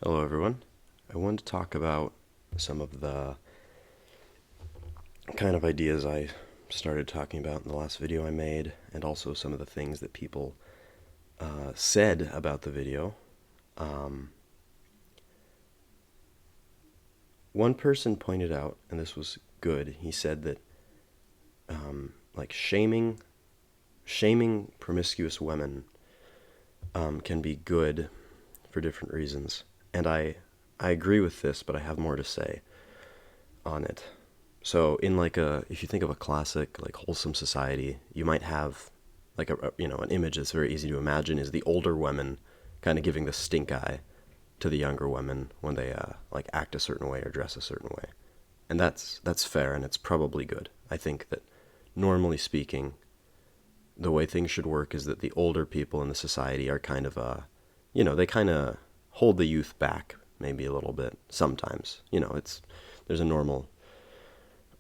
Hello, everyone. I wanted to talk about some of the kind of ideas I started talking about in the last video I made, and also some of the things that people said about the video. Um, One person pointed out, and this was good. He said that like shaming promiscuous women can be good for different reasons, and I agree with this, but I have more to say on it. So in if you think of a classic like wholesome society, you might have like an image that's very easy to imagine is the older women kind of giving the stink eye to the younger women when they like act a certain way or dress a certain way, and that's fair, and it's probably good. I think that normally speaking, the way things should work is that the older people in the society are kind of they kind of hold the youth back maybe a little bit sometimes. It's there's a normal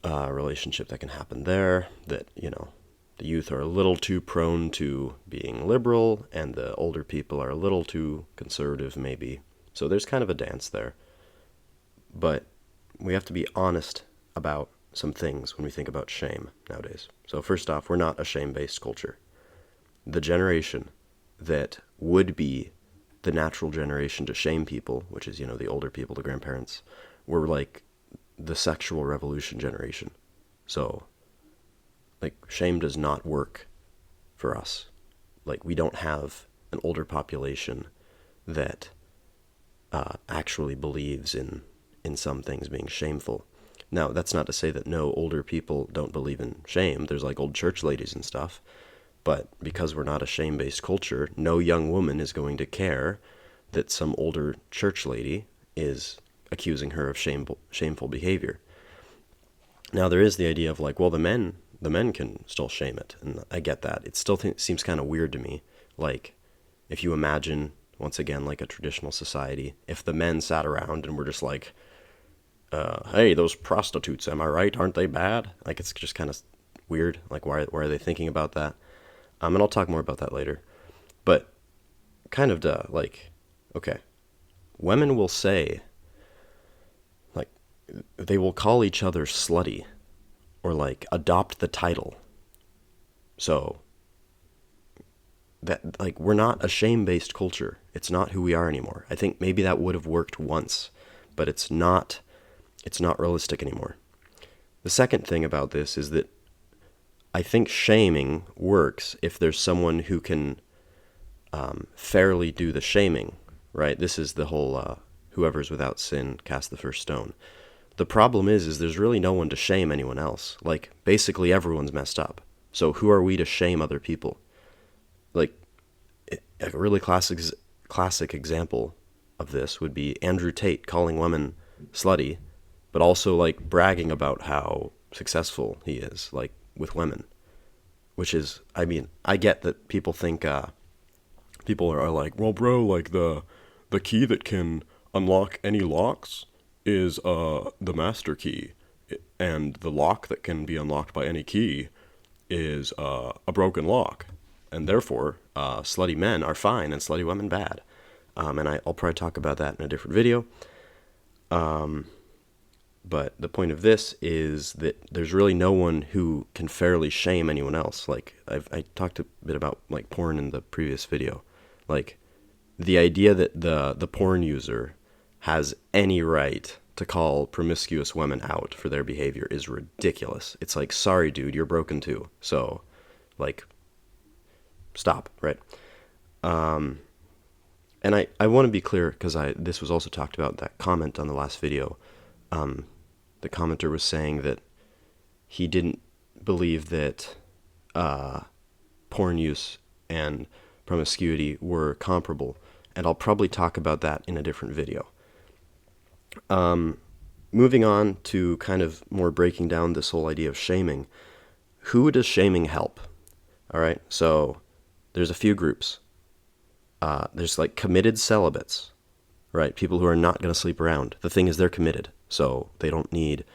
relationship that can happen there, that the youth are a little too prone to being liberal and the older people are a little too conservative maybe. So there's kind of a dance there, but we have to be honest about some things when we think about shame nowadays. So first off, we're not a shame-based culture. The generation that would be the natural generation to shame people, which is the older people, the grandparents, were like the sexual revolution generation. So, like, shame does not work for us. Like, we don't have an older population that actually believes in some things being shameful. Now, that's not to say that no older people don't believe in shame. There's like old church ladies and stuff. But because we're not a shame-based culture, no young woman is going to care that some older church lady is accusing her of shameful behavior. Now there is the idea of like, well, the men can still shame it, and I get that. It still seems kind of weird to me. Like, if you imagine once again like a traditional society, if the men sat around and were just like, "Hey, those prostitutes, am I right? Aren't they bad?" Like, it's just kind of weird. Like, why are they thinking about that? And I'll talk more about that later. But kind of like, okay, women will say, like, they will call each other slutty or like adopt the title. So that, like, we're not a shame-based culture. It's not who we are anymore. I think maybe that would have worked once, but it's not realistic anymore. The second thing about this is that I think shaming works if there's someone who can fairly do the shaming, right? This is the whole whoever's without sin cast the first stone. The problem is there's really no one to shame anyone else. Like, basically everyone's messed up. So who are we to shame other people? Like, a really classic example of this would be Andrew Tate calling women slutty, but also like bragging about how successful he is, like, with women. Which is, I mean, I get that people think, people are like, well, bro, like the key that can unlock any locks is the master key, and the lock that can be unlocked by any key is a broken lock, and therefore slutty men are fine and slutty women bad. And I'll probably talk about that in a different video. But the point of this is that there's really no one who can fairly shame anyone else. Like, I talked a bit about like porn in the previous video. Like, the idea that the porn user has any right to call promiscuous women out for their behavior is ridiculous. It's like, sorry, dude, you're broken too. So, like, stop, right? And I want to be clear, because this was also talked about in that comment on the last video. The commenter was saying that he didn't believe that porn use and promiscuity were comparable, and I'll probably talk about that in a different video. Moving on to kind of more breaking down this whole idea of shaming. Who does shaming help? All right, so there's a few groups. There's like committed celibates, right? People who are not going to sleep around. The thing is, they're committed, so they don't need,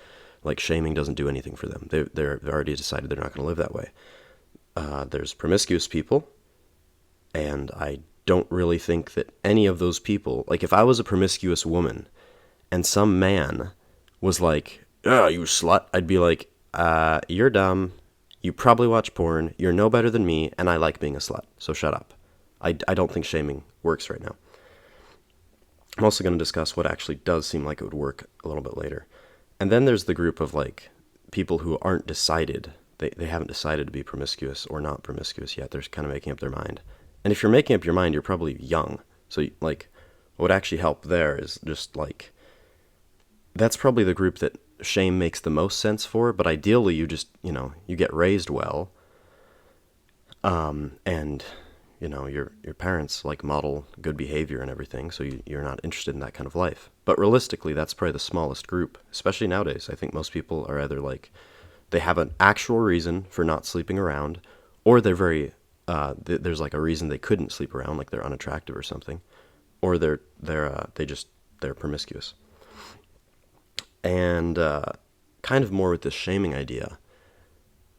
like, shaming doesn't do anything for them. They've already decided they're not going to live that way. There's promiscuous people, and I don't really think that any of those people, like if I was a promiscuous woman and some man was like, "Oh, you slut," I'd be like, you're dumb. You probably watch porn. You're no better than me, and I like being a slut. So shut up. I don't think shaming works right now. I'm also going to discuss what actually does seem like it would work a little bit later. And then there's the group of like people who aren't decided. They haven't decided to be promiscuous or not promiscuous yet. They're kind of making up their mind. And if you're making up your mind, you're probably young. So like what would actually help there is just like, that's probably the group that shame makes the most sense for, but ideally you just, you get raised well, and, your parents like model good behavior and everything, so you're not interested in that kind of life. But realistically, that's probably the smallest group, especially nowadays. I think most people are either like, they have an actual reason for not sleeping around, or they're very, there's like a reason they couldn't sleep around, like they're unattractive or something, or they're promiscuous. And kind of more with this shaming idea,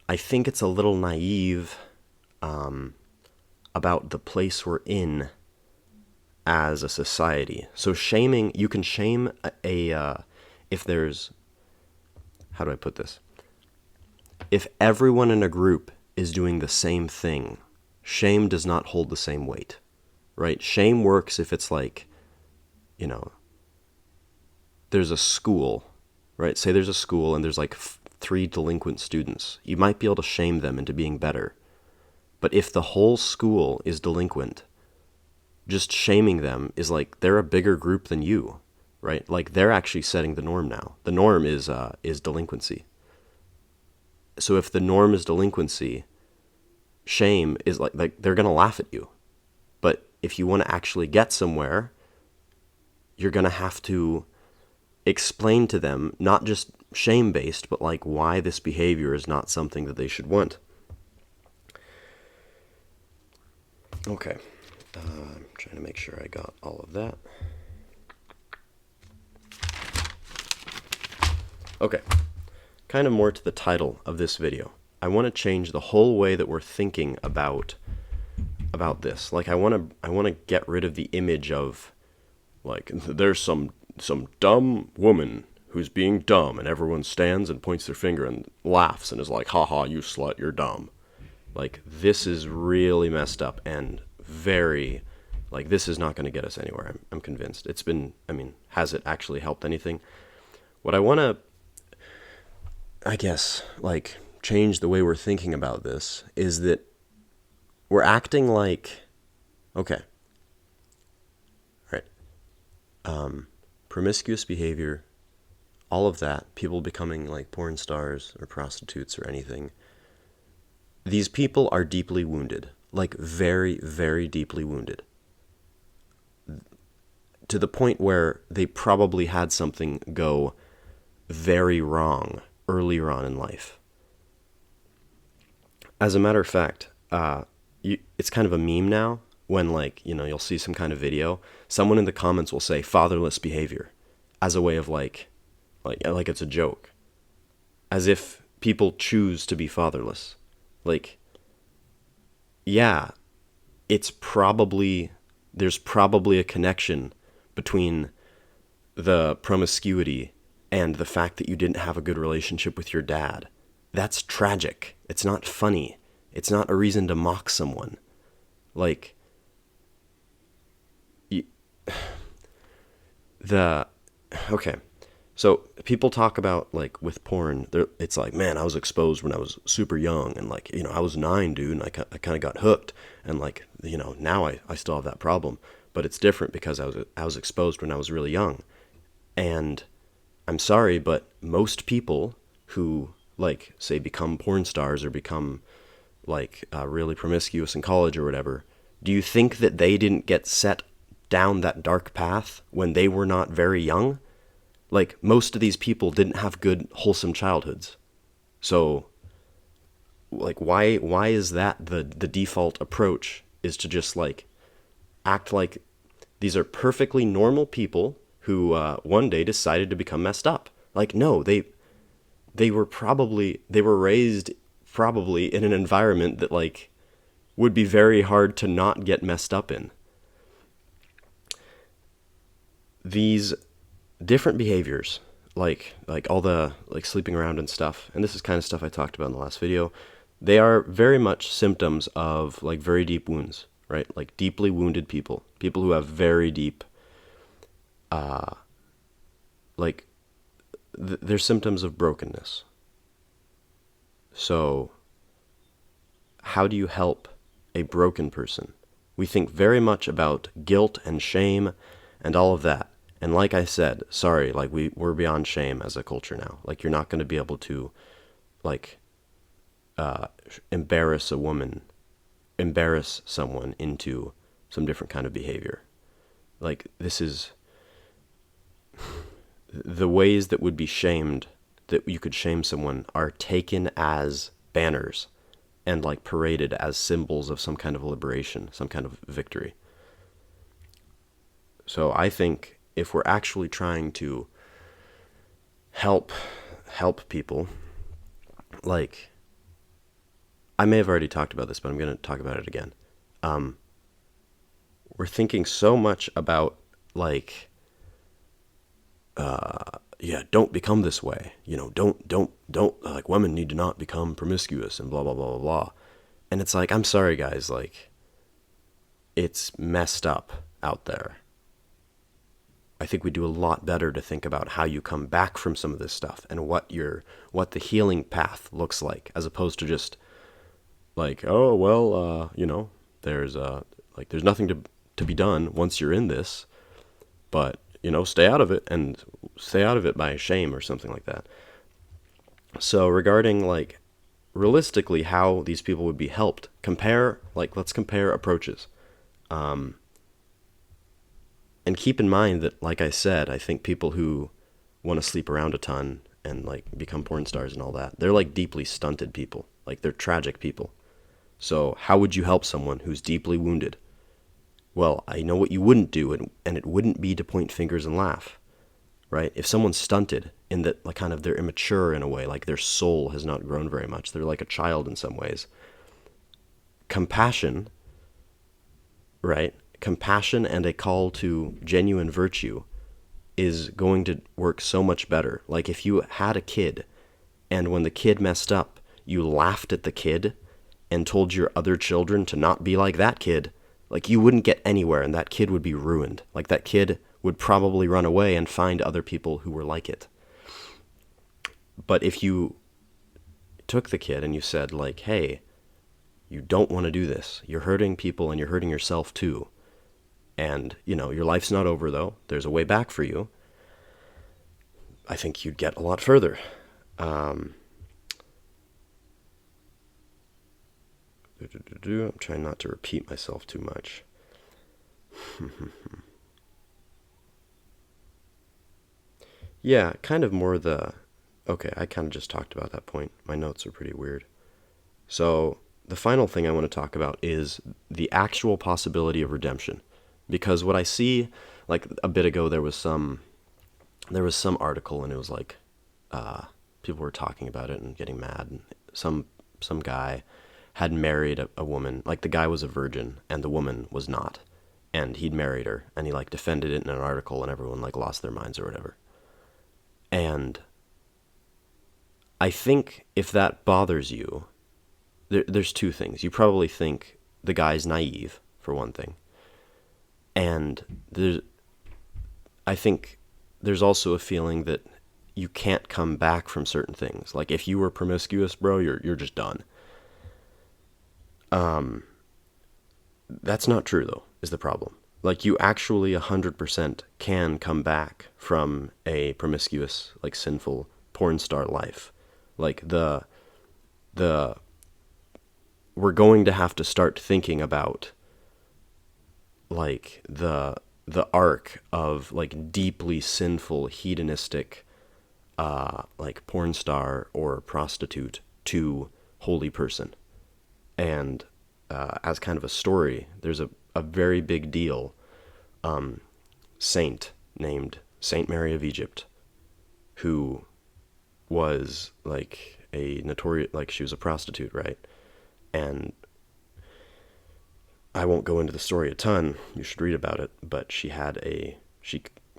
I think it's a little naive about the place we're in as a society. So shaming, you can shame if there's, how do I put this? If everyone in a group is doing the same thing, shame does not hold the same weight, right? Shame works if it's like, there's a school, right? Say there's a school and there's like 3 delinquent students. You might be able to shame them into being better. But if the whole school is delinquent, just shaming them is like they're a bigger group than you, right? Like they're actually setting the norm now. The norm is delinquency. So if the norm is delinquency, shame is like they're going to laugh at you. But if you want to actually get somewhere, you're going to have to explain to them, not just shame-based, but like why this behavior is not something that they should want. Okay. I'm trying to make sure I got all of that. Okay. Kind of more to the title of this video. I want to change the whole way that we're thinking about this. Like I want to get rid of the image of like there's some dumb woman who's being dumb and everyone stands and points their finger and laughs and is like, haha, you slut, you're dumb. Like this is really messed up and very, like this is not going to get us anywhere. I'm convinced. Has it actually helped anything? What I want to, I guess, like change the way we're thinking about this is that we're acting like, okay, right, promiscuous behavior, all of that, people becoming like porn stars or prostitutes or anything, these people are deeply wounded, like very, very deeply wounded, to the point where they probably had something go very wrong earlier on in life. As a matter of fact, it's kind of a meme now when like, you'll see some kind of video, someone in the comments will say fatherless behavior as a way of like it's a joke, as if people choose to be fatherless. Like, yeah, there's probably a connection between the promiscuity and the fact that you didn't have a good relationship with your dad. That's tragic. It's not funny. It's not a reason to mock someone. Like, okay. So people talk about like with porn, it's like, man, I was exposed when I was super young and like, I was 9, dude, and I kind of got hooked and like, now I still have that problem, but it's different because I was exposed when I was really young. And I'm sorry, but most people who like say become porn stars or become like really promiscuous in college or whatever, do you think that they didn't get set down that dark path when they were not very young? Like, most of these people didn't have good, wholesome childhoods. So, like, why is that the default approach, is to just, like, act like these are perfectly normal people who one day decided to become messed up? Like, no, they were raised probably in an environment that, like, would be very hard to not get messed up in. these different behaviors, like all the like sleeping around and stuff, and this is kind of stuff I talked about in the last video, they are very much symptoms of like very deep wounds, right? Like deeply wounded people, people who have very deep, like they're symptoms of brokenness. So how do you help a broken person? We think very much about guilt and shame and all of that. And like I said, sorry, like we're beyond shame as a culture now. Like you're not going to be able to like embarrass a woman, embarrass someone into some different kind of behavior. Like this is the ways that would be shamed, that you could shame someone, are taken as banners and like paraded as symbols of some kind of liberation, some kind of victory. So I think if we're actually trying to help people, like I may have already talked about this, but I'm going to talk about it again. We're thinking so much about like yeah, don't become this way. You know, don't like women need to not become promiscuous and blah blah blah blah blah. And it's like, I'm sorry guys, like it's messed up out there. I think we do a lot better to think about how you come back from some of this stuff and what the healing path looks like, as opposed to just like, oh well, you know, there's there's nothing to be done once you're in this, but you know, stay out of it, and stay out of it by shame or something like that. So regarding like realistically how these people would be helped, let's compare approaches. And keep in mind that, like I said, I think people who want to sleep around a ton and like become porn stars and all that, they're like deeply stunted people. Like they're tragic people. So how would you help someone who's deeply wounded? Well, I know what you wouldn't do, and it wouldn't be to point fingers and laugh, right? If someone's stunted in that, like kind of they're immature in a way, like their soul has not grown very much, they're like a child in some ways. Compassion, right? Compassion and a call to genuine virtue is going to work so much better. Like if you had a kid, and when the kid messed up, you laughed at the kid and told your other children to not be like that kid, like you wouldn't get anywhere, and that kid would be ruined. Like that kid would probably run away and find other people who were like it. But if you took the kid and you said like, hey, you don't want to do this. You're hurting people and you're hurting yourself too. And, you know, your life's not over though. There's a way back for you. I think you'd get a lot further. I'm trying not to repeat myself too much. Yeah, kind of more okay, I kind of just talked about that point. My notes are pretty weird. So the final thing I want to talk about is the actual possibility of redemption. Because what I see, like a bit ago, there was some article, and it was like, people were talking about it and getting mad, and some guy had married a woman, like the guy was a virgin and the woman was not, and he'd married her, and he like defended it in an article, and everyone like lost their minds or whatever. And I think if that bothers you, there's two things. You probably think the guy's naive, for one thing, and I think there's also a feeling that you can't come back from certain things. Like if you were promiscuous, bro, you're just done. That's not true though, is the problem. Like you actually 100% can come back from a promiscuous, like sinful porn star life. Like we're going to have to start thinking about like the arc of like deeply sinful, hedonistic, like porn star or prostitute to holy person. And as kind of a story, there's a very big deal saint named Saint Mary of Egypt, who was like a notorious, like she was a prostitute, right? And I won't go into the story a ton, you should read about it, but she had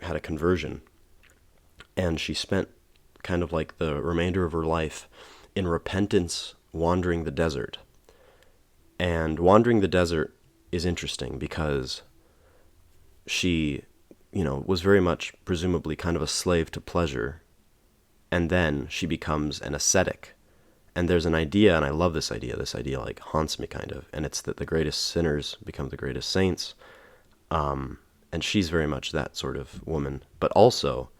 had a conversion, and she spent kind of like the remainder of her life in repentance wandering the desert. And wandering the desert is interesting because she, was very much presumably kind of a slave to pleasure, and then she becomes an ascetic. And there's an idea, and I love this idea. This idea like haunts me kind of, and it's that the greatest sinners become the greatest saints. And she's very much that sort of woman. But also,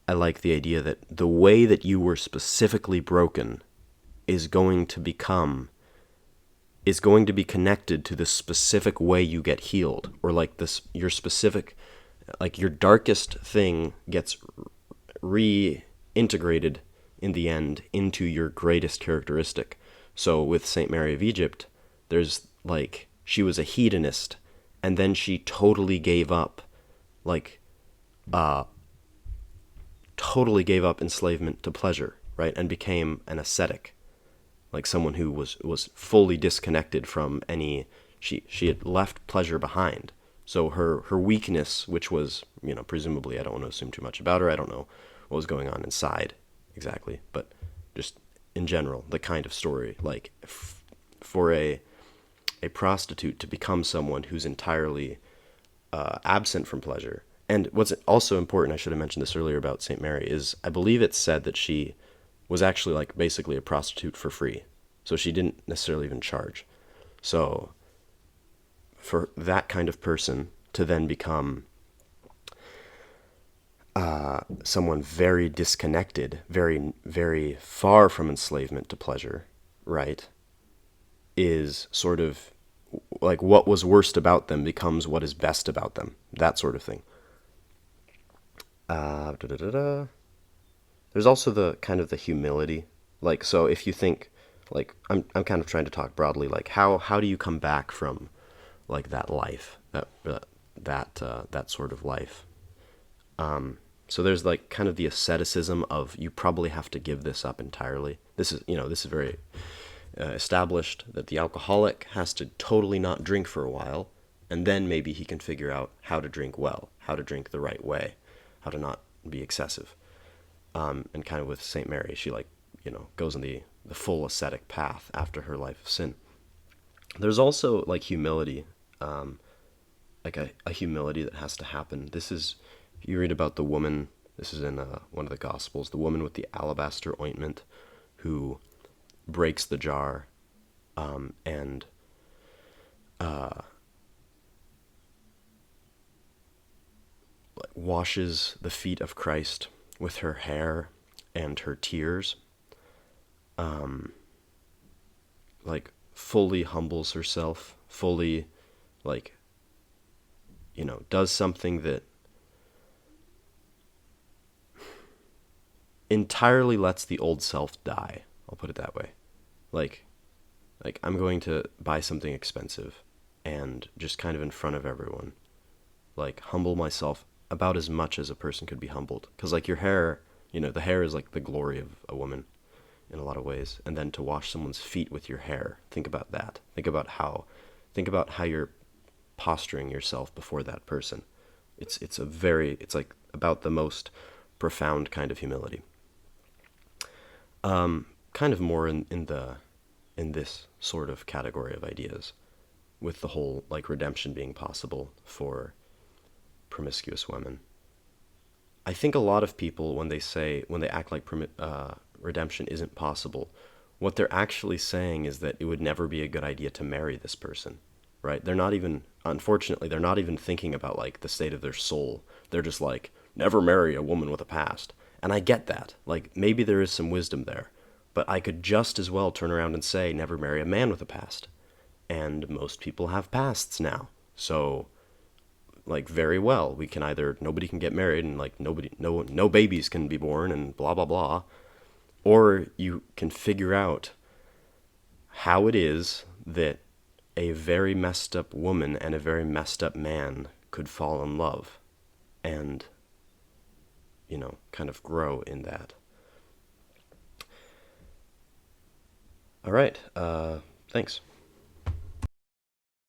I like the idea that the way that you were specifically broken is going to be connected to the specific way you get healed, or like this, your specific, like your darkest thing gets reintegrated in the end into your greatest characteristic. So with Saint Mary of Egypt, there's like, she was a hedonist, and then she totally gave up, like, totally gave up enslavement to pleasure, right? And became an ascetic, like someone who was fully disconnected from any, she had left pleasure behind. So her weakness, which was, presumably, I don't want to assume too much about her, I don't know what was going on inside exactly, but just in general, the kind of story, like for a prostitute to become someone who's entirely absent from pleasure. And what's also important, I should have mentioned this earlier about St. Mary, is I believe it's said that she was actually like basically a prostitute for free. So she didn't necessarily even charge. So for that kind of person to then become someone very disconnected, very, very far from enslavement to pleasure, right, is sort of like what was worst about them becomes what is best about them, that sort of thing. There's also the kind of the humility, like, so if you think, like, I'm kind of trying to talk broadly, like how do you come back from like that life, that sort of life. So there's like kind of the asceticism of you probably have to give this up entirely. This is very established, that the alcoholic has to totally not drink for a while, and then maybe he can figure out how to drink well, how to drink the right way, how to not be excessive. And kind of with St. Mary, she goes on the full ascetic path after her life of sin. There's also like humility, like a humility that has to happen. This is, if you read about the woman, this is in one of the Gospels, the woman with the alabaster ointment who breaks the jar and washes the feet of Christ with her hair and her tears, like fully humbles herself, fully like, does something that entirely lets the old self die. I'll put it that way. Like I'm going to buy something expensive and just kind of in front of everyone, like humble myself about as much as a person could be humbled. Because like your hair, the hair is like the glory of a woman in a lot of ways. And then to wash someone's feet with your hair, think about that. Think about how you're posturing yourself before that person. It's like about the most profound kind of humility. Kind of more in this sort of category of ideas, with the whole like redemption being possible for promiscuous women. I think a lot of people, when they act like redemption isn't possible, what they're actually saying is that it would never be a good idea to marry this person, right? Unfortunately, they're not even thinking about like the state of their soul. They're just like, never marry a woman with a past. And I get that. Like, maybe there is some wisdom there. But I could just as well turn around and say, never marry a man with a past. And most people have pasts now. So, like, very well, we can either, nobody can get married and like no babies can be born and blah, blah, blah. Or you can figure out how it is that a very messed up woman and a very messed up man could fall in love and, kind of grow in that. All right. Thanks.